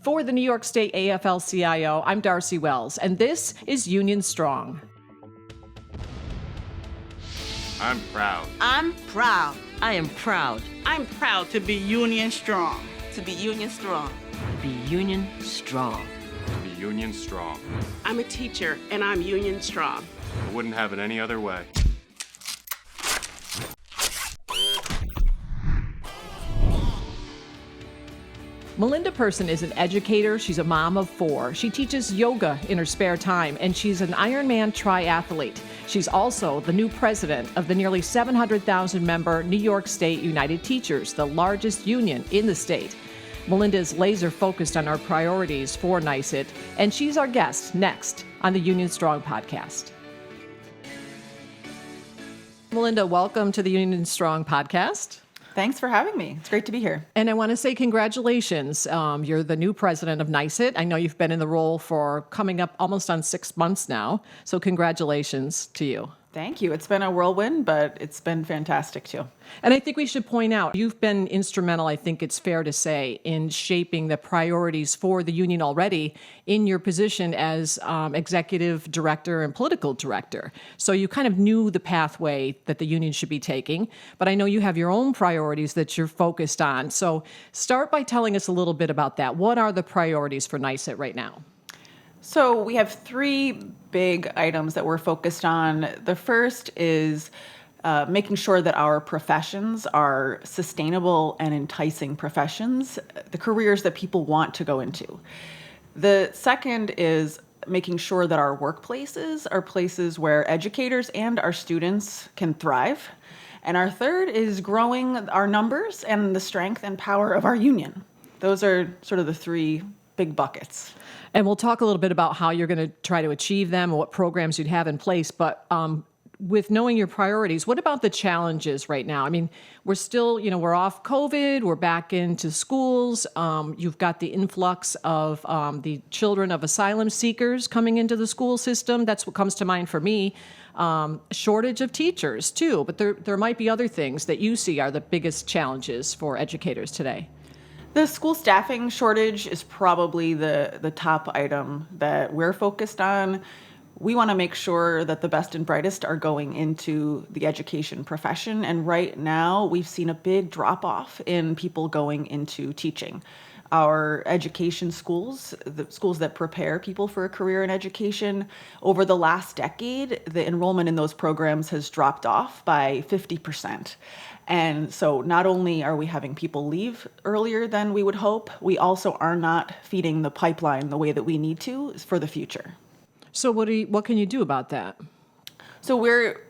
For the New York State AFL-CIO, I'm Darcy Wells, and this is Union Strong. I'm proud. I'm proud. I am proud. I'm proud to be Union Strong. To be Union Strong. Be Union Strong. To be Union Strong. I'm a teacher, and I'm Union Strong. I wouldn't have it any other way. Melinda Person is an educator. She's a mom of 4. She teaches yoga in her spare time, and she's an Ironman triathlete. She's also the new president of the nearly 700,000-member New York State United Teachers, the largest union in the state. Melinda is laser-focused on our priorities for NYSUT, and she's our guest next on the Union Strong podcast. Melinda, welcome to the Union Strong podcast. Thanks for having me. It's great to be here. And I want to say congratulations. You're the new president of NYSUT. I know you've been in the role for coming up almost on 6 months now. So congratulations to you. Thank you. It's been a whirlwind, but it's been fantastic too. And I think we should point out, you've been instrumental, I think it's fair to say, in shaping the priorities for the union already in your position as executive director and political director. So you kind of knew the pathway that the union should be taking, but I know you have your own priorities that you're focused on. So start by telling us a little bit about that. What are the priorities for NYSUT right now? So we have 3 big items that we're focused on. The first is making sure that our professions are sustainable and enticing professions, the careers that people want to go into. The second is making sure that our workplaces are places where educators and our students can thrive. And our third is growing our numbers and the strength and power of our union. Those are sort of the 3 big buckets. And we'll talk a little bit about how you're going to try to achieve them and what programs you'd have in place. But with knowing your priorities, what about the challenges right now? I mean, we're still, we're off COVID, we're back into schools. You've got the influx of the children of asylum seekers coming into the school system. That's what comes to mind for me. Shortage of teachers too, but there might be other things that you see are the biggest challenges for educators today. The school staffing shortage is probably the top item that we're focused on. We want to make sure that the best and brightest are going into the education profession. And right now, we've seen a big drop-off in people going into teaching. Our education schools, the schools that prepare people for a career in education, over the last decade, the enrollment in those programs has dropped off by 50%. And so not only are we having people leave earlier than we would hope, we also are not feeding the pipeline the way that we need to for the future. So what can you do about that? So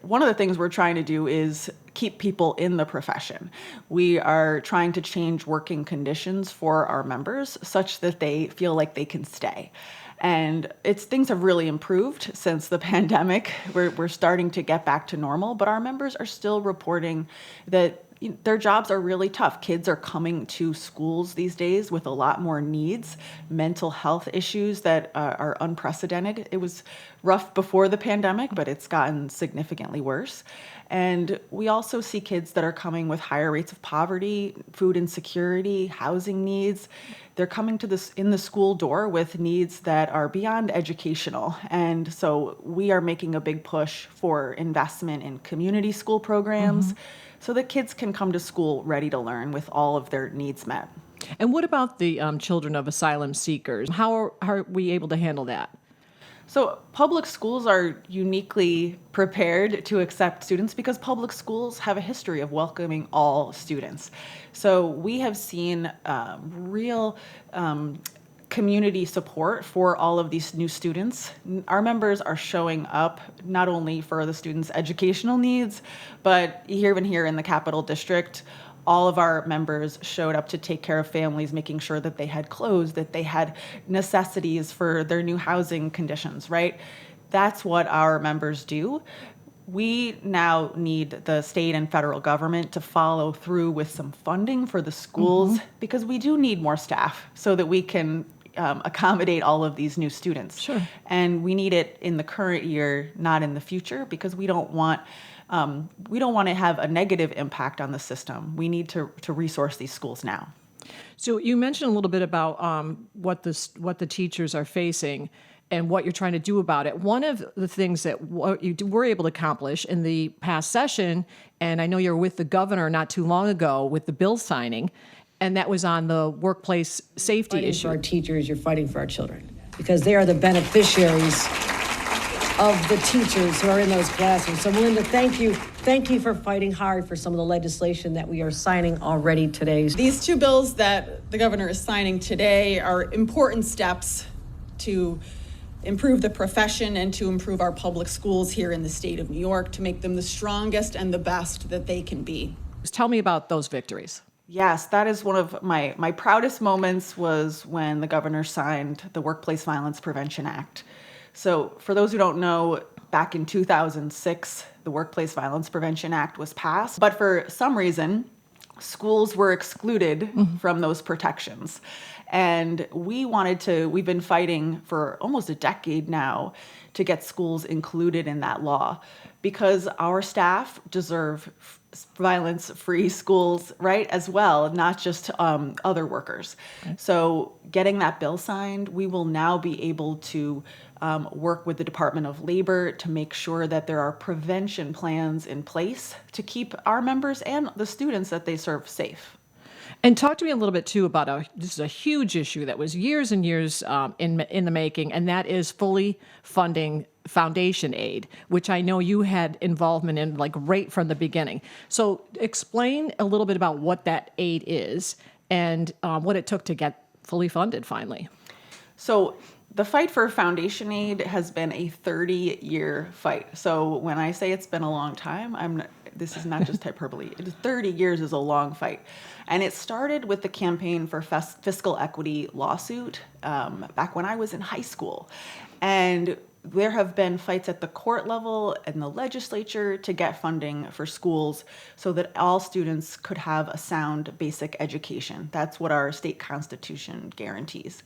one of the things we're trying to do is keep people in the profession. We are trying to change working conditions for our members such that they feel like they can stay. And things have really improved since the pandemic. We're starting to get back to normal, but our members are still reporting that their jobs are really tough. Kids are coming to schools these days with a lot more needs, mental health issues that are unprecedented. It was rough before the pandemic, but it's gotten significantly worse. And we also see kids that are coming with higher rates of poverty, food insecurity, housing needs. They're coming to in the school door with needs that are beyond educational. And so we are making a big push for investment in community school programs so that kids can come to school ready to learn with all of their needs met. And what about the children of asylum seekers? How are we able to handle that? So public schools are uniquely prepared to accept students because public schools have a history of welcoming all students. So we have seen real community support for all of these new students. Our members are showing up not only for the students' educational needs, but even here in the Capital District, all of our members showed up to take care of families, making sure that they had clothes, that they had necessities for their new housing conditions, right? That's what our members do. We now need the state and federal government to follow through with some funding for the schools because we do need more staff so that we can accommodate all of these new students. Sure. And we need it in the current year, not in the future, because we don't want to have a negative impact on the system. We need to resource these schools now. So you mentioned a little bit about what the teachers are facing and what you're trying to do about it. One of the things that what you were able to accomplish in the past session, and I know you're with the governor not too long ago with the bill signing, and that was on the workplace safety Fighting issue. for our teachers, you're fighting for our children, because they are the beneficiaries of the teachers who are in those classrooms. So Melinda, thank you. Thank you for fighting hard for some of the legislation that we are signing already today. These two bills that the governor is signing today are important steps to improve the profession and to improve our public schools here in the state of New York, to make them the strongest and the best that they can be. Tell me about those victories. Yes, that is one of my proudest moments, was when the governor signed the Workplace Violence Prevention Act. So for those who don't know, back in 2006, the Workplace Violence Prevention Act was passed, but for some reason, schools were excluded from those protections. And we've been fighting for almost a decade now to get schools included in that law, because our staff deserve violence-free schools, right, as well, not just other workers. Okay. So getting that bill signed, we will now be able to work with the Department of Labor to make sure that there are prevention plans in place to keep our members and the students that they serve safe. And talk to me a little bit too about this is a huge issue that was years and years in the making, and that is fully funding foundation aid, which I know you had involvement in like right from the beginning. So explain a little bit about what that aid is and what it took to get fully funded finally. So the fight for foundation aid has been a 30-year fight. So when I say it's been a long time, this is not just hyperbole. 30 years is a long fight. And it started with the campaign for fiscal equity lawsuit back when I was in high school. And there have been fights at the court level and the legislature to get funding for schools so that all students could have a sound basic education. That's what our state constitution guarantees.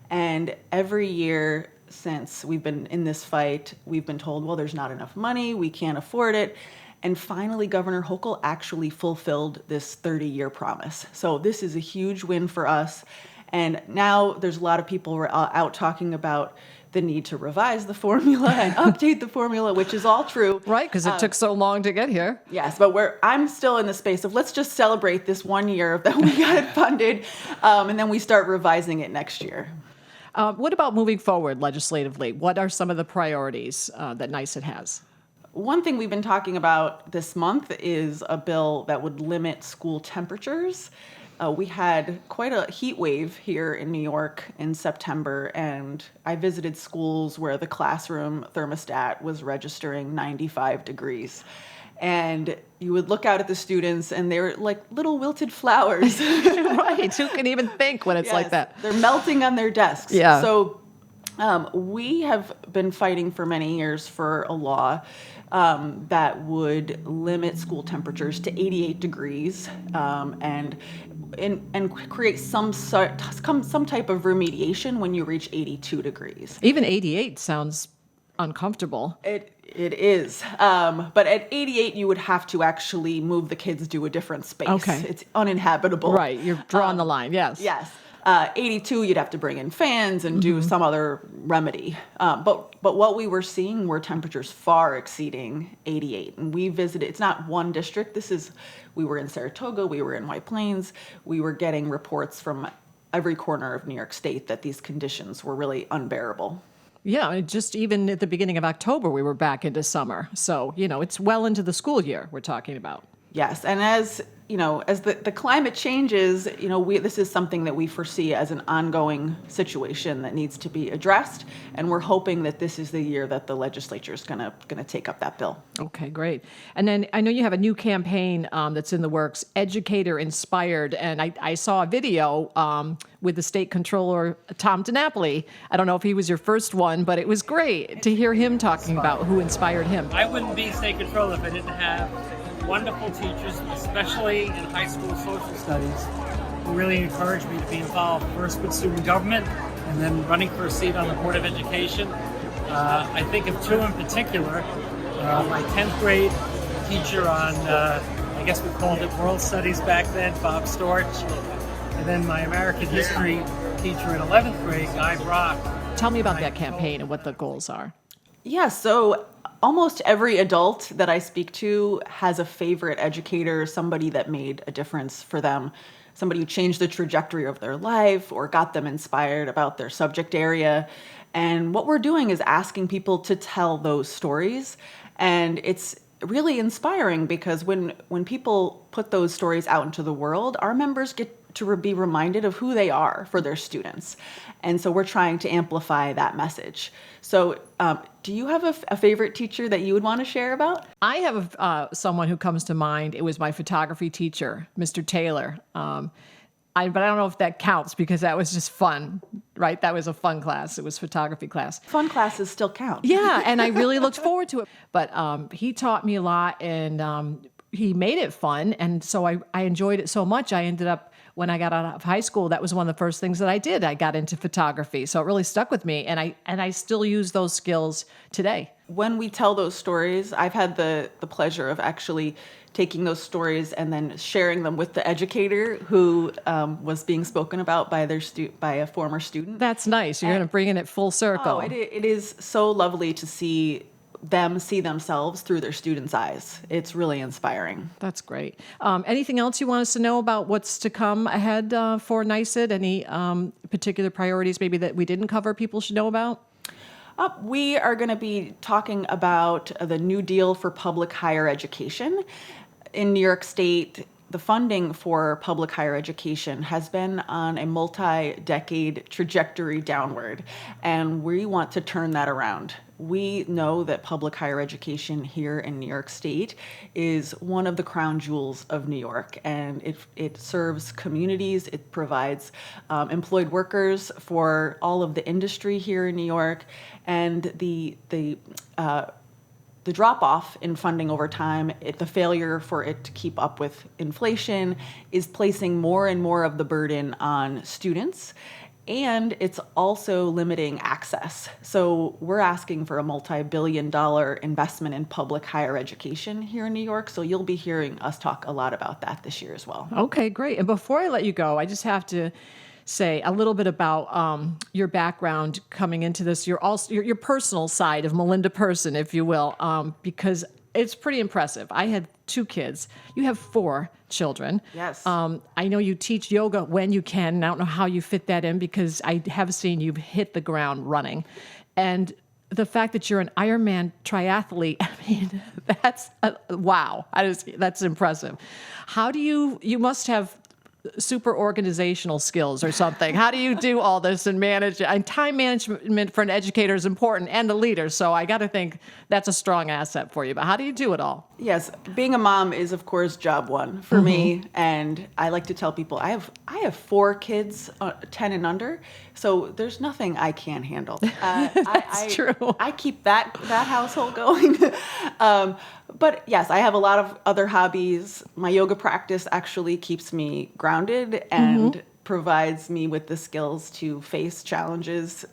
And every year since we've been in this fight, we've been told, well, there's not enough money, we can't afford it. And finally, Governor Hochul actually fulfilled this 30-year promise. So this is a huge win for us. And now there's a lot of people who are out talking about the need to revise the formula and update the formula, which is all true. Right, because it took so long to get here. Yes, but I'm still in the space of let's just celebrate this 1 year that we got it funded, and then we start revising it next year. What about moving forward legislatively? What are some of the priorities that NYSUT has? One thing we've been talking about this month is a bill that would limit school temperatures. We had quite a heat wave here in New York in September, and I visited schools where the classroom thermostat was registering 95 degrees. And you would look out at the students, and they're like little wilted flowers. Right, who can even think when it's like that? They're melting on their desks. Yeah. So we have been fighting for many years for a law that would limit school temperatures to 88 degrees and create some type of remediation when you reach 82 degrees. Even 88 sounds uncomfortable. It is. But at 88, you would have to actually move the kids to a different space. Okay. It's uninhabitable. Right, you're drawing the line, yes. Yes. 82, you'd have to bring in fans and do some other remedy. But what we were seeing were temperatures far exceeding 88. And we visited, it's not one district. We were in Saratoga, we were in White Plains. We were getting reports from every corner of New York State that these conditions were really unbearable. Yeah, just even at the beginning of October, we were back into summer. So, it's well into the school year we're talking about. Yes, and as the climate changes, this is something that we foresee as an ongoing situation that needs to be addressed, and we're hoping that this is the year that the legislature is going to take up that bill. Okay, great. And then I know you have a new campaign that's in the works, Educator Inspired, and I saw a video with the state controller, Tom DiNapoli. I don't know if he was your first one, but it was great to hear him talking about who inspired him. I wouldn't be state controller if I didn't have wonderful teachers, especially in high school social studies, who really encouraged me to be involved, first with student government and then running for a seat on the Board of Education. I think of two in particular. My 10th grade teacher on, I guess we called it World Studies back then, Bob Storch. And then my American history teacher in 11th grade, Guy Brock. Tell me about that campaign and what the goals are. Yeah, so almost every adult that I speak to has a favorite educator, somebody that made a difference for them, somebody who changed the trajectory of their life or got them inspired about their subject area. And what we're doing is asking people to tell those stories. And it's really inspiring because when people put those stories out into the world, our members get to be reminded of who they are for their students. And so we're trying to amplify that message. So do you have a favorite teacher that you would want to share about? I have someone who comes to mind. It was my photography teacher, Mr. Taylor. But I don't know if that counts because that was just fun, right? That was a fun class. It was photography class. Fun classes still count. Yeah, and I really looked forward to it. But he taught me a lot, and he made it fun. And so I enjoyed it so much. I ended up, when I got out of high school, that was one of the first things that I did. I got into photography. So it really stuck with me. And I still use those skills today. When we tell those stories, I've had the pleasure of actually taking those stories and then sharing them with the educator who was being spoken about by by a former student. That's nice. You're going to bring in it full circle. Oh, it is so lovely to see them see themselves through their students' eyes. It's really inspiring. That's great. Anything else you want us to know about what's to come ahead for NYSUT? Any particular priorities maybe that we didn't cover people should know about? We are going to be talking about the New Deal for public higher education. In New York State, the funding for public higher education has been on a multi-decade trajectory downward, and we want to turn that around. We know that public higher education here in New York State is one of the crown jewels of New York, and it serves communities. It provides employed workers for all of the industry here in New York, and the drop-off in funding over time, the failure for it to keep up with inflation is placing more and more of the burden on students, and it's also limiting access. So we're asking for a multi-billion-dollar investment in public higher education here in New York, so you'll be hearing us talk a lot about that this year as well. Okay, great. And before I let you go, I just have to say a little bit about your background coming into this, your personal side of Melinda Person, if you will, because it's pretty impressive. I had 2 kids. You have 4 children. Yes. I know you teach yoga when you can, and I don't know how you fit that in because I have seen you hit the ground running. And the fact that you're an Ironman triathlete, I mean, that's wow. That's impressive. How do you must have super organizational skills or something. How do you do all this and manage it? And time management for an educator is important and a leader. So I got to think that's a strong asset for you. But how do you do it all? Yes, being a mom is of course job one for me, and I like to tell people I have 4 kids, 10 and under. So there's nothing I can't handle. That's true. I keep that household going. But yes, I have a lot of other hobbies. My yoga practice actually keeps me grounded and provides me with the skills to face challenges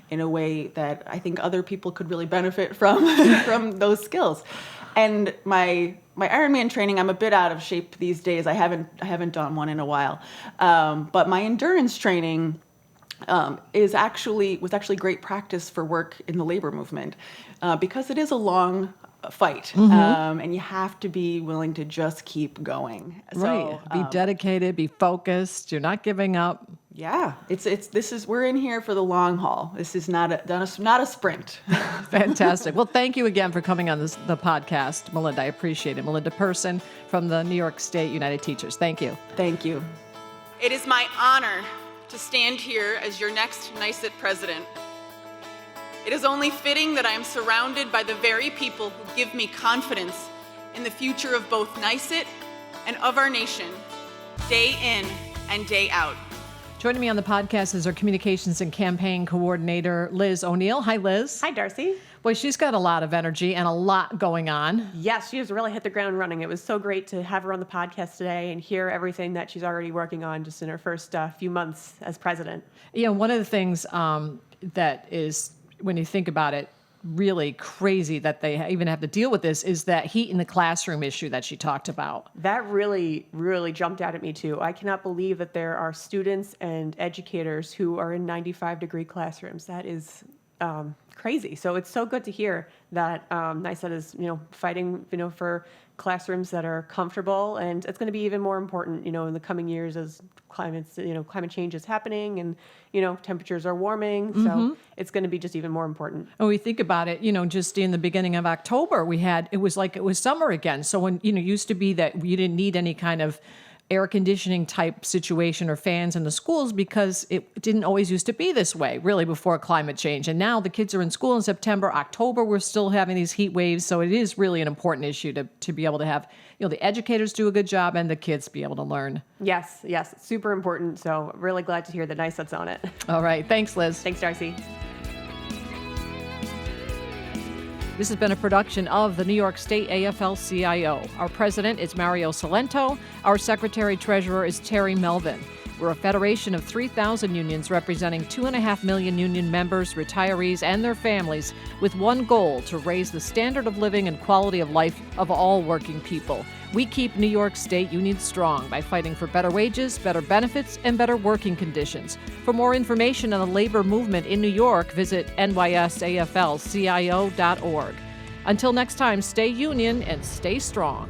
in a way that I think other people could really benefit from those skills. And my Ironman training, I'm a bit out of shape these days. I haven't done one in a while. But my endurance training was actually great practice for work in the labor movement because it is a long fight, and you have to be willing to just keep going. Right. Be dedicated, be focused. You're not giving up. Yeah, we're in here for the long haul. This is not a sprint. Fantastic. Well, thank you again for coming on the podcast, Melinda. I appreciate it. Melinda Person from the New York State United Teachers. Thank you. Thank you. It is my honor to stand here as your next NYSUT president. It is only fitting that I am surrounded by the very people who give me confidence in the future of both NYSUT and of our nation, day in and day out. Joining me on the podcast is our communications and campaign coordinator, Liz O'Neill. Hi, Liz. Hi, Darcy. Boy, she's got a lot of energy and a lot going on. Yes, she has really hit the ground running. It was so great to have her on the podcast today and hear everything that she's already working on just in her first few months as president. You know, one of the things that is, when you think about it, really crazy that they even have to deal with this is that heat in the classroom issue that she talked about. That really, really jumped out at me too. I cannot believe that there are students and educators who are in 95-degree classrooms. That is crazy. So it's so good to hear that NYSUT is, fighting, for classrooms that are comfortable, and it's going to be even more important, in the coming years as climate change is happening and, temperatures are warming. So it's going to be just even more important. When we think about it, just in the beginning of October, it was summer again. So when, it used to be that you didn't need any kind of air conditioning type situation or fans in the schools because it didn't always used to be this way, really, before climate change. And now the kids are in school in September, October, we're still having these heat waves. So it is really an important issue to be able to have, the educators do a good job and the kids be able to learn. Yes, super important. So really glad to hear that NYSUT's on it. All right. Thanks, Liz. Thanks, Darcy. This has been a production of the New York State AFL-CIO. Our president is Mario Salento. Our secretary-treasurer is Terry Melvin. We're a federation of 3,000 unions representing 2.5 million union members, retirees, and their families, with one goal: to raise the standard of living and quality of life of all working people. We keep New York State unions strong by fighting for better wages, better benefits, and better working conditions. For more information on the labor movement in New York, visit NYSAFLCIO.org. Until next time, stay union and stay strong.